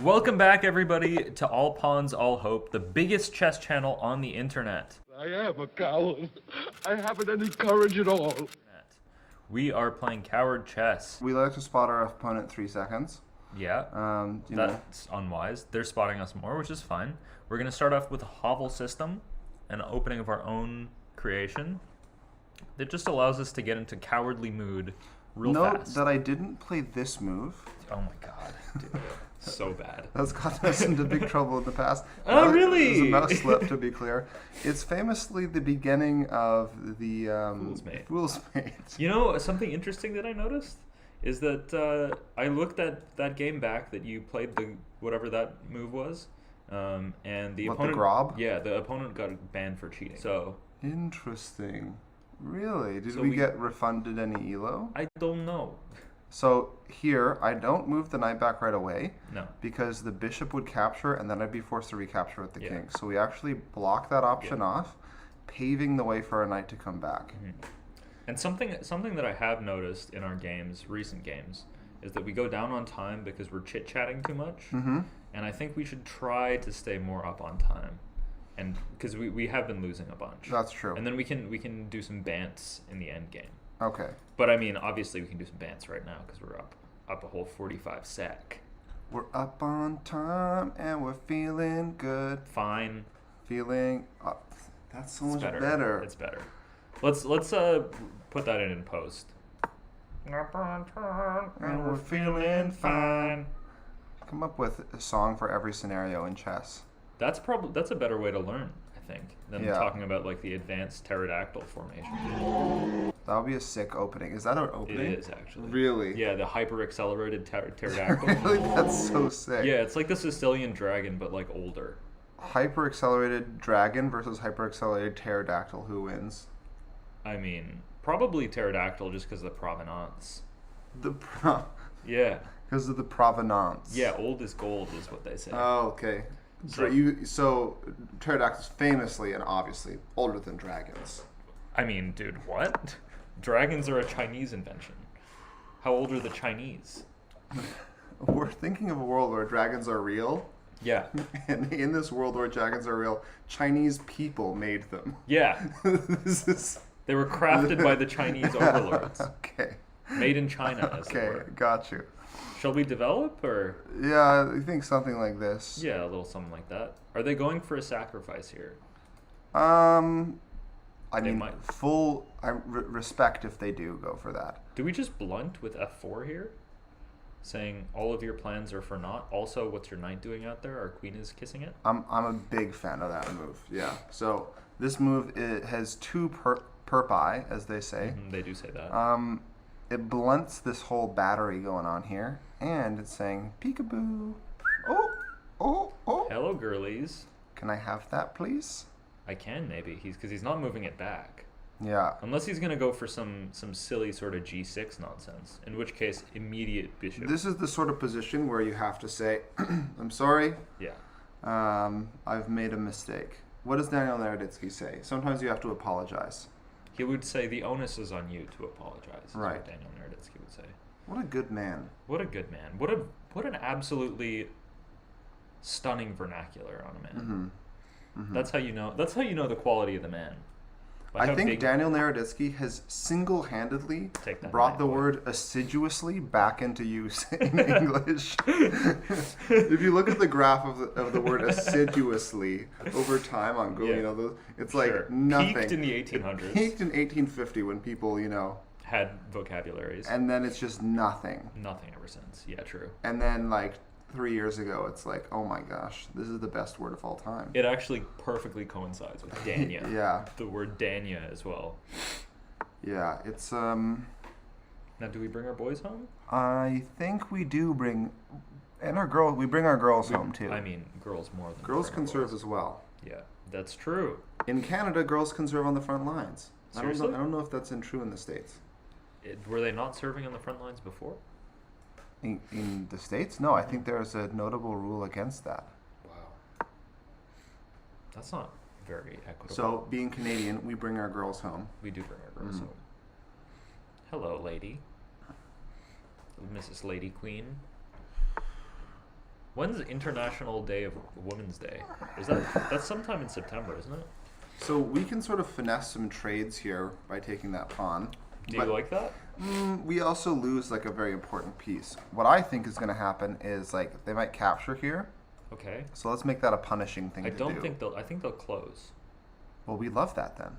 Welcome back, everybody, to All Pawns, All Hope, the biggest chess channel on the internet. I am a coward. I haven't any courage at all. We are playing coward chess. We like to spot our opponent 3 seconds. Yeah, that's unwise. They're spotting us more, which is fine. We're going to start off with a hovel system, an opening of our own creation. That just allows us to get into cowardly mood real Note fast. that I didn't play this move. Oh my god, dude. So bad. That's gotten us into big trouble in the past. Oh, really? It was a mouse slip, to be clear. It's famously the beginning of the Fool's Mate. You know, something interesting that I noticed is that I looked at that game back that you played, the whatever that move was, and the opponent... the Grob? Yeah, the opponent got banned for cheating. So... Interesting. Really? Did So we we get refunded any elo? I don't know. So here, I don't move the knight back right away. No. Because the bishop would capture, and then I'd be forced to recapture with the Yeah. king. So we actually block that option off, paving the way for a knight to come back. Mm-hmm. And something that I have noticed in our games, recent games, is that we go down on time because we're chit-chatting too much. Mm-hmm. And I think we should try to stay more up on time. And because we have been losing a bunch. That's true. And then we can do some bants in the end game. Okay. But I mean, obviously we can do some bants right now because we're up a whole 45 sec. We're up on time and we're feeling good. Fine. Feeling that's so much Better. better. It's better. Let's put that in post. Up on time and we're feeling fine. Come up with a song for every scenario in chess. That's a better way to learn, I think, than Yeah. talking about like the advanced pterodactyl formation. That would be a sick opening. Is that an opening? It is actually. Really? Yeah, the hyper accelerated pterodactyl. Really? That's so sick. Yeah, it's like the Sicilian dragon, but like older. Hyper accelerated dragon versus hyper accelerated pterodactyl. Who wins? I mean, probably pterodactyl just because of the provenance. Yeah. Because of the provenance. Yeah, old is gold is what they say. Oh, okay. So pterodactyls famously and obviously older than dragons. I mean, dude, what? Dragons are a Chinese invention. How old are the Chinese? We're thinking of a world where dragons are real. Yeah. And in this world where dragons are real, Chinese people made them. Yeah. They were crafted by the Chinese overlords. Okay. Made in China, as it Okay, were. got you. Shall we develop, or...? Yeah, I think something like this. Yeah, a little something like that. Are they going for a sacrifice here? I They mean, might. full respect if they do go for that. Do we just blunt with F4 here? Saying all of your plans are for naught. Also, what's your knight doing out there? Our queen is kissing it. I'm a big fan of that move. Yeah. So this move, it has two perpi, as they say. They do say that. It blunts this whole battery going on here, and it's saying peekaboo. Oh. Hello, girlies. Can I have that, please? I can maybe. Because he's not moving it back. Yeah. Unless he's gonna go for some silly sort of G6 nonsense. In which case, immediate bishop. This is the sort of position where you have to say, "I'm sorry. Yeah. I've made a mistake." What does Daniel Naroditsky say? Sometimes you have to apologize. He would say the onus is on you to apologize. Is Right. What Daniel Naroditsky would say. What a good man. What a good man. What an absolutely stunning vernacular on a man. Mm-hmm. That's how you know. That's how you know the quality of the man. By how I think big- Daniel Naroditsky has single-handedly Take that brought the away. word assiduously back into use in English. If you look at the graph of the word assiduously over time on Google, Yeah. it's Sure. like nothing. Peaked in the It 1800s. peaked in 1850 when people, Had vocabularies. and then it's just nothing. Nothing ever since. Yeah, true. And then like 3 years ago, it's like, oh my gosh, this is the best word of all time. It actually perfectly coincides with Danya. Yeah. The word Danya as well. Yeah, it's Now, do we bring our boys home? I think we do bring, and we bring our girls home too. I mean, girls more than Girls bring can our serve boys. as well. Yeah, that's true. In Canada, girls can serve on the front lines. Seriously? I don't know if that's true in the States. Were they not serving on the front lines before? In the States? No, I think there's a notable rule against that. Wow. That's not very equitable. So, being Canadian, we bring our girls home. We do bring our girls home. Hello, lady. Mrs. Lady Queen. When's International Day of Women's Day? That's sometime in September, isn't it? So we can sort of finesse some trades here by taking that pawn. Do you like that? We also lose like a very important piece. What I think is going to happen is like they might capture here. Okay. So let's make that a punishing thing to do. I think they'll close. Well, we love that then.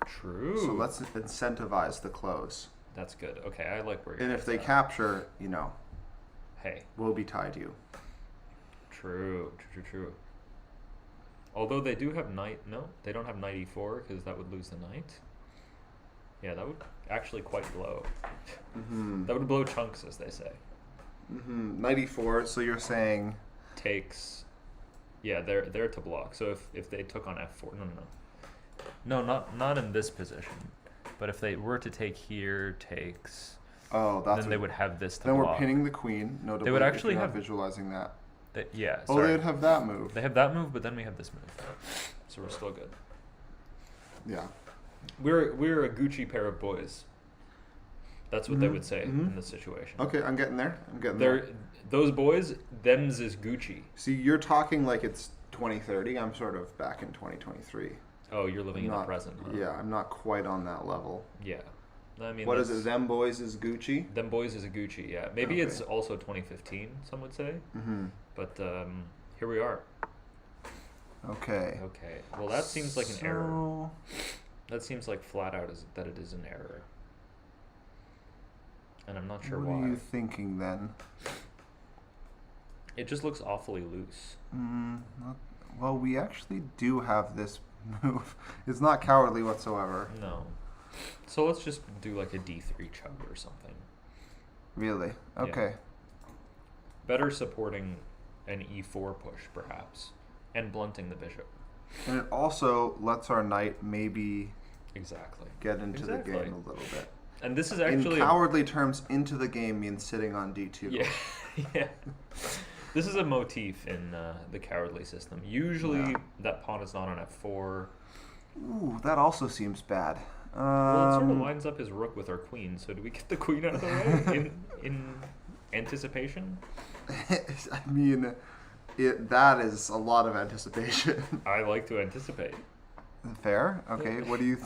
True. So let's incentivize the close. That's good. Okay, I like where you're And if they capture, you know, hey, we'll be tied to you. True. Although they do have knight. No, they don't have knight e4 because that would lose the knight. Yeah, that would actually quite blow. That would blow chunks, as they say. Knight e4. So you're saying takes. Yeah, they're to block. So if they took on f4, no, not in this position. But if they were to take here, takes. Oh, that's. Then they would have this to then block. We're pinning the queen. Notably, they would actually if you're have not visualizing that. Yeah. Oh, Sorry. they would have that move. They have that move, but then we have this move. So we're still good. Yeah. We're a Gucci pair of boys. That's what they would say in this situation. Okay, I'm getting there. There. Those boys, them's is Gucci. See, you're talking like it's 2030. I'm sort of back in 2023. Oh, you're living in the present, huh? Yeah, I'm not quite on that level. Yeah. I mean, what is it? Them boys is Gucci? Them boys is a Gucci, yeah. Maybe it's also 2015, some would say. But here we are. Okay. Okay. Well, that seems like an error. That seems like flat out that it is an error. And I'm not sure why. What are you thinking then? It just looks awfully loose. Well, we actually do have this move. It's not cowardly whatsoever. No. So let's just do like a d3 chug or something. Really? Okay. Yeah. Better supporting an e4 push, perhaps, and blunting the bishop. And it also lets our knight maybe get into the game a little bit. And this is actually... In cowardly terms, into the game means sitting on d2. Yeah. Yeah. This is a motif in the cowardly system. Usually that pawn is not on f4. Ooh, that also seemes bad. Well, it sort of lines up his rook with our queen, so do we get the queen out of the way in anticipation? I mean, that is a lot of anticipation. I like to anticipate. Fair. Okay. What are you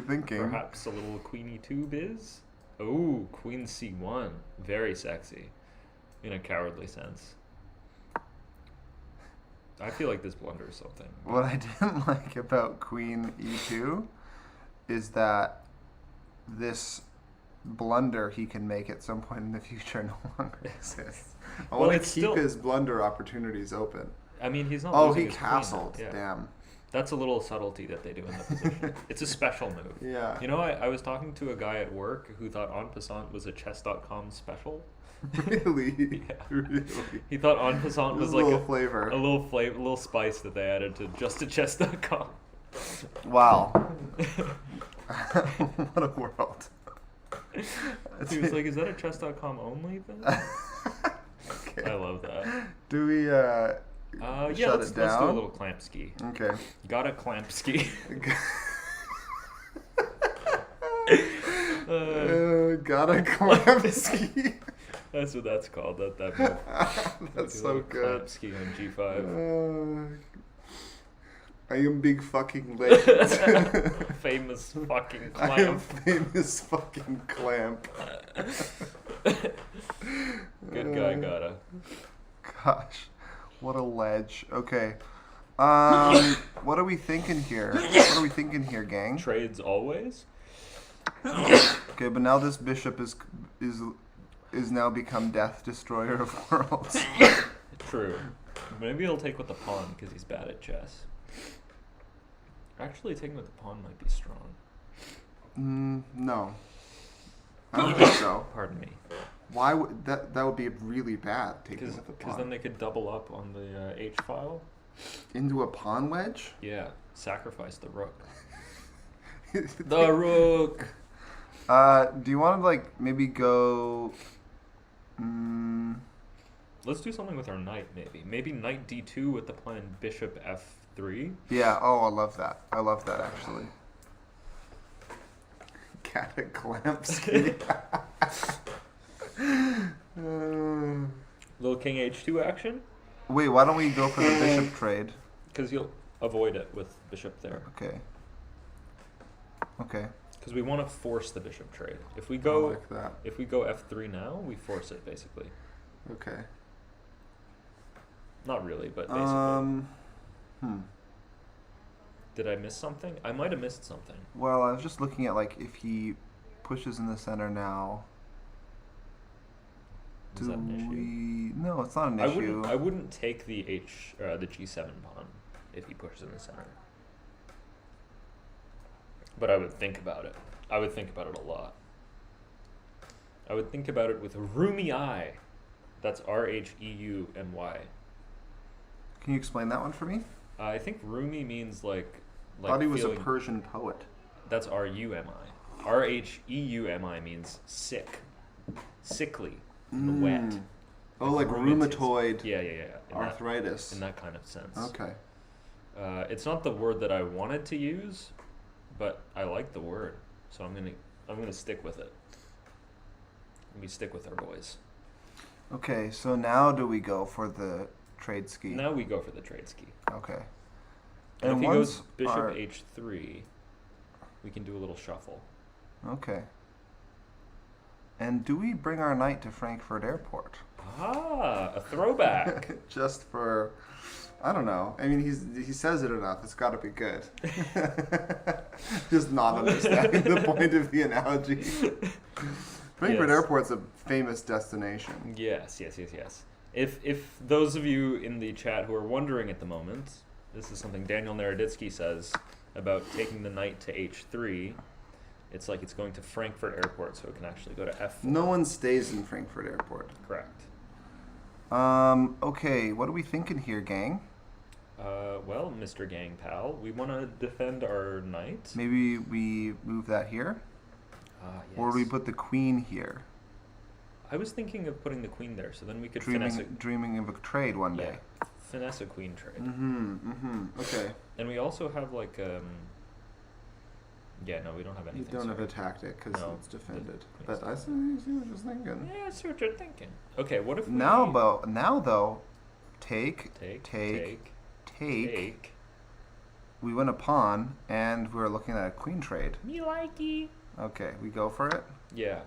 thinking? Perhaps a little queen e2 biz? Oh, queen c1. Very sexy. In a cowardly sense. I feel like this blunders something. What I didn't like about queen e2 is that this blunder he can make at some point in the future no longer exists. I want to keep his blunder opportunities open. I mean, he's not. Oh, he castled. Yeah. Damn. That's a little subtlety that they do in the position. It's a special move. Yeah. You know, I was talking to a guy at work who thought En Passant was a chess.com special. Really? Yeah. Really? He thought En Passant was like a little flavor. A little spice that they added to just a chess.com. Wow. What a world. He was like, is that a chess.com only thing? Okay. I love that. Do we yeah, let's do a little clamp ski. Okay. Got a clamp ski. Got a clamp ski. That's what that's called. That move. That's so good. Clamp ski on g5. I am big fucking late. Famous fucking clamp. I am famous fucking clamp. Good guy, gotta. Gosh, what a ledge. Okay. What are we thinking here? What are we thinking here, gang? Trades always. Okay, but now this bishop is now become death destroyer of worlds. True. Maybe he'll take with the pawn because he's bad at chess. Actually, taking with the pawn might be strong. No. I don't think so. Pardon me. Why would that would be really bad taking with the pawn? Because then they could double up on the H file. Into a pawn wedge? Yeah. Sacrifice the rook. The rook! Do you want to, like, maybe go... Let's do something with our knight, maybe. Maybe knight d2 with the plan bishop f3. Yeah, oh, I love that. I love that, actually. Cataclampsky. Little king h2 action, Wait, why don't we go for the bishop trade? because you'll avoid it with bishop there. Okay. Okay. Because we want to force the bishop trade. If we I go, like that. if we go f3 now, we force it basically. Okay. Not really, but basically. Hmm. Did I miss something? I might have missed something. Well, I was just looking at like if he pushes in the center now. Is that an issue? No, it's not an issue. I wouldn't take the the g7 pawn if he pushes in the center. But I would think about it. I would think about it a lot. I would think about it with a roomy eye. That's R-H-E-U-M-Y. Can you explain that one for me? I think roomy means like I thought he was a feeling- Persian poet. That's R-U-M-I. R-H-E-U-M-I means sick. Sickly. Wet. Oh, like rheumatoid Yeah. In arthritis. in that kind of sense. Okay. It's not the word that I wanted to use, but I like the word, so I'm gonna stick with it. We stick with our boys. Okay, so now do we go for the trade ski? Now we go for the trade ski. Okay. And if he once goes bishop our- h3, we can do a little shuffle. Okay. And do we bring our knight to Frankfurt Airport? Ah, a throwback. Just for, I don't know. I mean, he says it enough. It's got to be good. Just not understanding the point of the analogy. Frankfurt Yes. Airport's a famous destination. Yes. If those of you in the chat who are wondering at the moment, this is something Daniel Naroditsky says about taking the knight to h3. It's like it's going to Frankfurt Airport, so it can actually go to f4. No one stays in Frankfurt Airport. Correct. Okay, what are we thinking here, gang? Well, Mr. Gang Pal, we want to defend our knight. Maybe we move that here? Ah, yes. Or we put the queen here? I was thinking of putting the queen there, so then we could finesse Dreaming of a trade one day. finesse a queen trade. Okay. And we also have like yeah, no, we don't have You anything. don't have sorry. a tactic because No, it's defended. the But I queen's see what you're thinking. Yeah, I see what you're thinking. Okay, what if we Now though, take. take. We win a pawn, and we're looking at a queen trade. Me likey. Okay, we go for it. Yeah.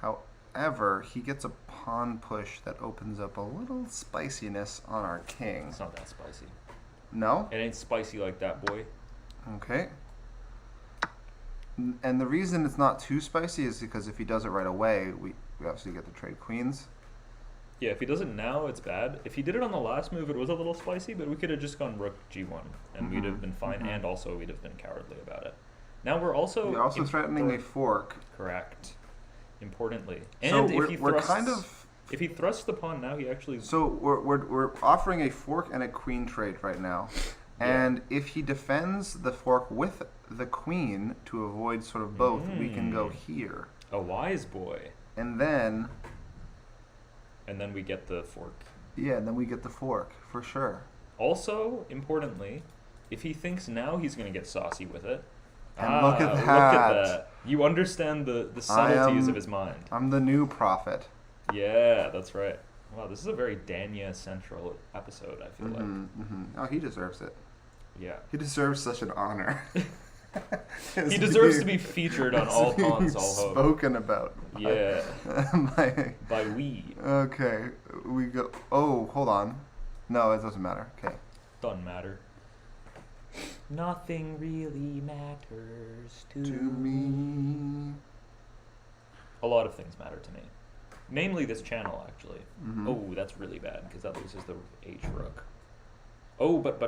However, he gets a pawn push that opens up a little spiciness on our king. It's not that spicy. No? It ain't spicy like that, boy. Okay. And the reason it's not too spicy is because if he does it right away, we obviously get the trade queens. Yeah, if he does it now, it's bad. If he did it on the last move, it was a little spicy, but we could have just gone rook g1, and we'd have been fine, and also we'd have been cowardly about it. Now we're also... We're also threatening a fork. Correct. Importantly. So And if he we're thrusts, kind of... if he thrusts the pawn now, he actually... So we're offering a fork and a queen trade right now. Yeah. And if he defends the fork with the queen to avoid sort of both, we can go here. A wise boy. And then... And then we get the fork. Yeah, and then we get the fork, for sure. Also, importantly, if he thinks now he's going to get saucy with it... And look at Look at that. that. You understand the subtleties of his mind. I'm the new prophet. Yeah, that's right. Wow, this is a very Danya central episode, I feel like. Oh, he deserves it. Yeah. He deserves such an honor. He deserves to be featured on all being pawns, all hope. spoken about. Yeah. By we. Okay, we go. Oh, hold on. No, it doesn't matter. Okay. Doesn't matter. Nothing really matters to me. A lot of things matter to me. Namely this channel, actually. Mhm. Oh, that's really bad, because that loses the H rook. Oh, but.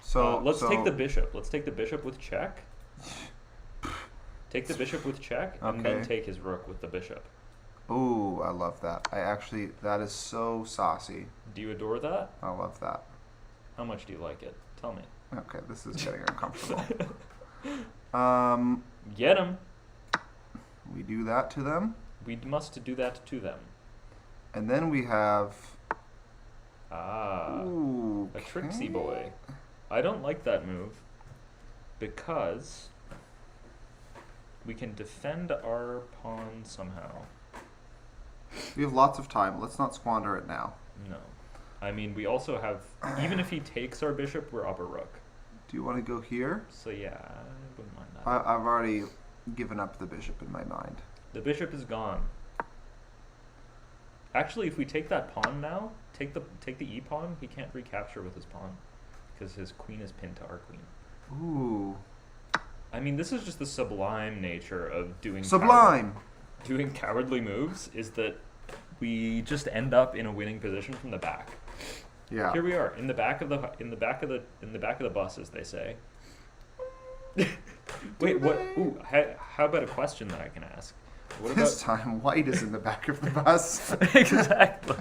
So let's take the bishop. Let's take the bishop with check. Take the bishop with check, and then Okay. take his rook with the bishop. Ooh, I love that. That is so saucy. Do you adore that? I love that. How much do you like it? Tell me. Okay, this is getting uncomfortable. Get him. We do that to them, We must do that to them. and then we have. Ah, Ooh, a tricksy boy. I don't like that move because we can defend our pawn somehow. We have lots of time. Let's not squander it now. No. I mean, we also have, even if he takes our bishop, we're up a rook. Do you want to go here? So yeah, I wouldn't mind that. I've already given up the bishop in my mind. The bishop is gone. Actually, if we take that pawn now, take the e pawn, he can't recapture with his pawn because his queen is pinned to our queen. Ooh. I mean, this is just the sublime nature of doing Sublime. Doing cowardly moves is that we just end up in a winning position from the back. Yeah. Here we are in the back of the bus, as they say. Wait, what? Ooh, how about a question that I can ask? What This time, white is in the back of the bus. Exactly.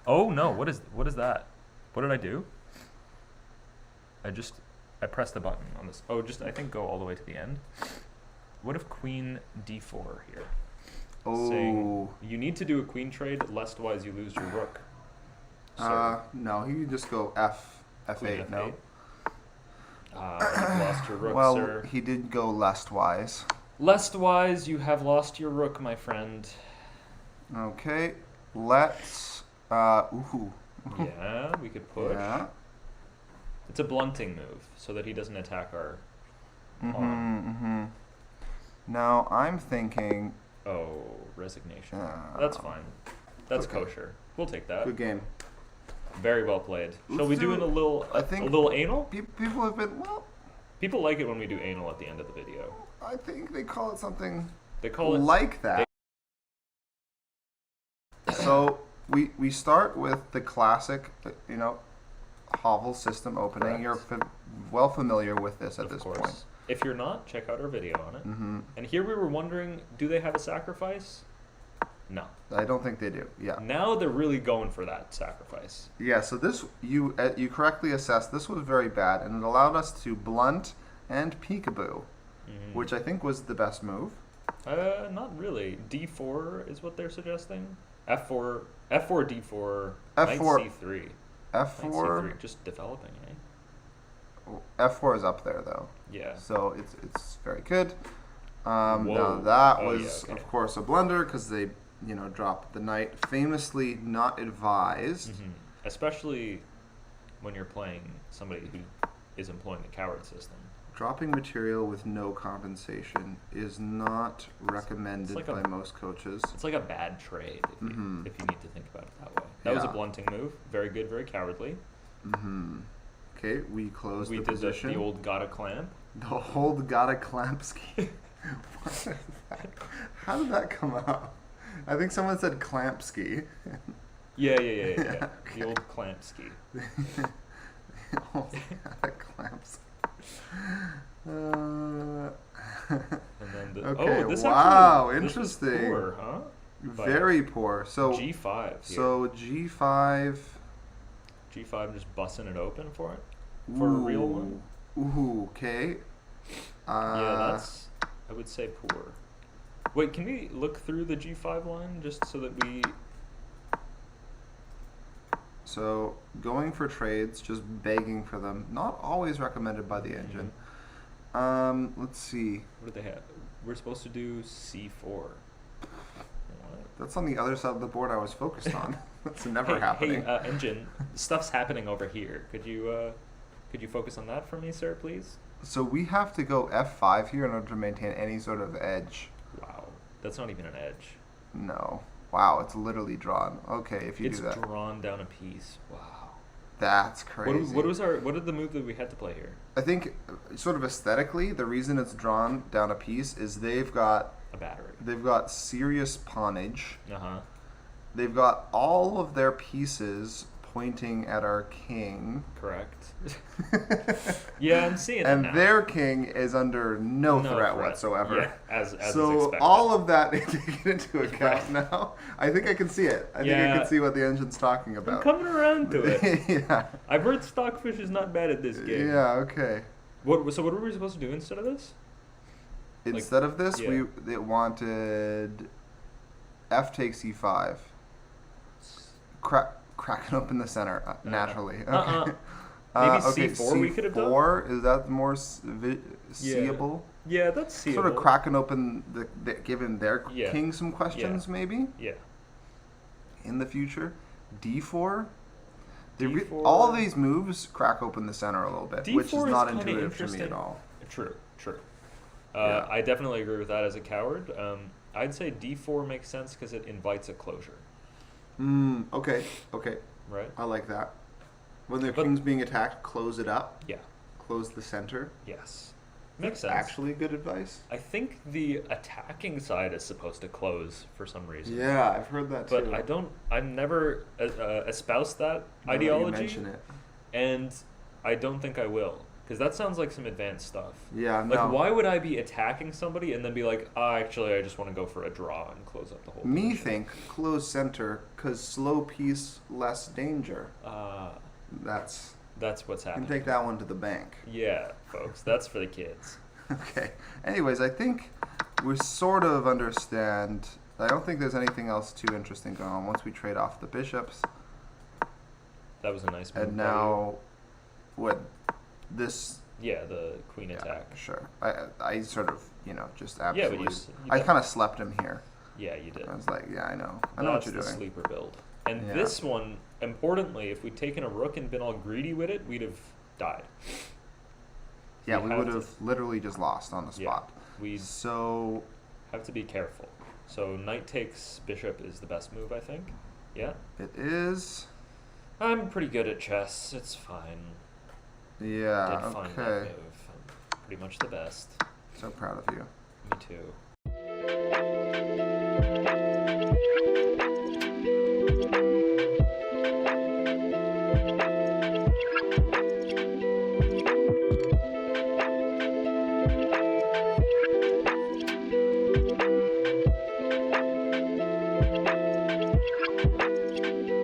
Oh no! What is that? What did I do? I pressed the button on this. Oh, I think go all the way to the end. What if queen d4 here? Oh. Saying you need to do a queen trade, lestwise you lose your rook. So, no, you just go f8. queen No. You've lost your rook, Well, sir. he did go lestwise. Lestwise, you have lost your rook, my friend. Okay, let's. Ooh. Yeah, we could push. Yeah. It's a blunting move, so that he doesn't attack our pawn. Mm-hmm. Now I'm thinking. Oh, resignation. That's fine. That's okay. kosher. We'll take that. Good game. Very well played. Shall Let's we do do it it. a little? I think a little anal. People have been well. People like it when we do anal at the end of the video. I think they call it something They call it like that. So we start with the classic, Hovel system opening. Correct. You're well familiar with this at Of this course. point. If you're not, check out our video on it. Mm-hmm. And here we were wondering, do they have a sacrifice? No. I don't think they do. Yeah. Now they're really going for that sacrifice. Yeah. So this you correctly assessed. This was very bad, and it allowed us to blunt and peekaboo, which I think was the best move. Not really. D4 is what they're suggesting. F4, D4, F4 knight C3. Knight F4. C3, just developing, eh? F4 is up there though. Yeah. So it's very good. Whoa. Now that Oh, was yeah, okay. of course a blunder because they dropped the knight. Famously not advised. Especially when you're playing somebody who is employing the coward system. Dropping material with no compensation is not recommended like by most coaches. It's like a bad trade if you need to think about it that way. That was a Yeah. blunting move. Very good, very cowardly. Okay, we closed We the did position. the old gotta clamp. The hold gotta clamp scheme. What is that? How did that come out? I think someone said clamp ski. Yeah. Yeah, The old clamp ski. Hold gotta clamp ski. And then Okay, this wow, actually, this was interesting. poor, huh? But Very poor. So G5 here. So G5. G5 just busting it open for it? For a real one? Ooh, okay. Yeah, that's, I would say, poor. Wait, can we look through the G5 line just so that we... So going for trades, just begging for them, not always recommended by the engine. Let's see. What do they have? We're supposed to do C4. What? That's on the other side of the board I was focused on. That's never happening. Hey, engine, stuff's happening over here. Could you focus on that for me, sir, please? So we have to go F5 here in order to maintain any sort of edge. Wow, that's not even an edge. No. Wow, it's literally drawn. Okay, if you do that. It's drawn down a piece. Wow. That's crazy. What did the move that we had to play here? I think, sort of aesthetically, the reason it's drawn down a piece is they've got A battery. They've got serious pawnage. Uh-huh. They've got all of their pieces pointing at our king. Correct. Yeah, I'm seeing it And now. their king is under no threat whatsoever. Yeah, as So is expected. all of that taken into account Right. now. I think I can see it. I think I can see what the engine's talking I'm about. coming around to it. Yeah. I've heard Stockfish is not bad at this game. Yeah, okay. So what were we supposed to do instead of this? Instead of this, yeah. it wanted F takes E5. Cracking open the center, naturally. Okay. Maybe Okay, C4 we could have done? C4, is that more seeable? Yeah, that's seeable. Sort of cracking open, giving their Yeah. king some questions, maybe? Yeah. in the future. D4. D4. All of these moves crack open the center a little bit, D4 which is not kinda intuitive to me interesting. at all. True. Yeah. I definitely agree with that as a coward. I'd say D4 makes sense because it invites a closure. Okay. Right? I like that. When the But- king's being attacked, close it up. Yeah. Close the center. Yes. Makes sense. Actually, good advice. I think the attacking side is supposed to close for some reason. Yeah, I've heard that too. But I've never espoused that Now that you ideology. mention it. And I don't think I will. Because that sounds like some advanced stuff. Yeah, Like, no. why would I be attacking somebody and then be like, actually, I just want to go for a draw and close up the whole Me position? think close center, because slow piece, less danger. That's what's you happening. can take that one to the bank. Yeah, folks, that's for the kids. Okay. Anyways, I think we sort of understand. I don't think there's anything else too interesting going on once we trade off the bishops. That was a nice move. And by you. now, what this? Yeah, the queen Yeah, attack. sure. I sort of just Yeah, but absolutely. you I did. kind of slept him here. Yeah, you did. I was like, yeah, I know what That's you're the doing. sleeper build. And Yeah. this one, importantly, if we'd taken a rook and been all greedy with it, we'd have died. Yeah, we we had would to- have literally just lost on the Yeah. spot. We'd So have to be careful. So knight takes bishop is the best move, I think. Yeah. it is. I'm pretty good at chess. It's fine. Yeah. Did find that Okay. move. I'm pretty much the best. So proud of you. Me too.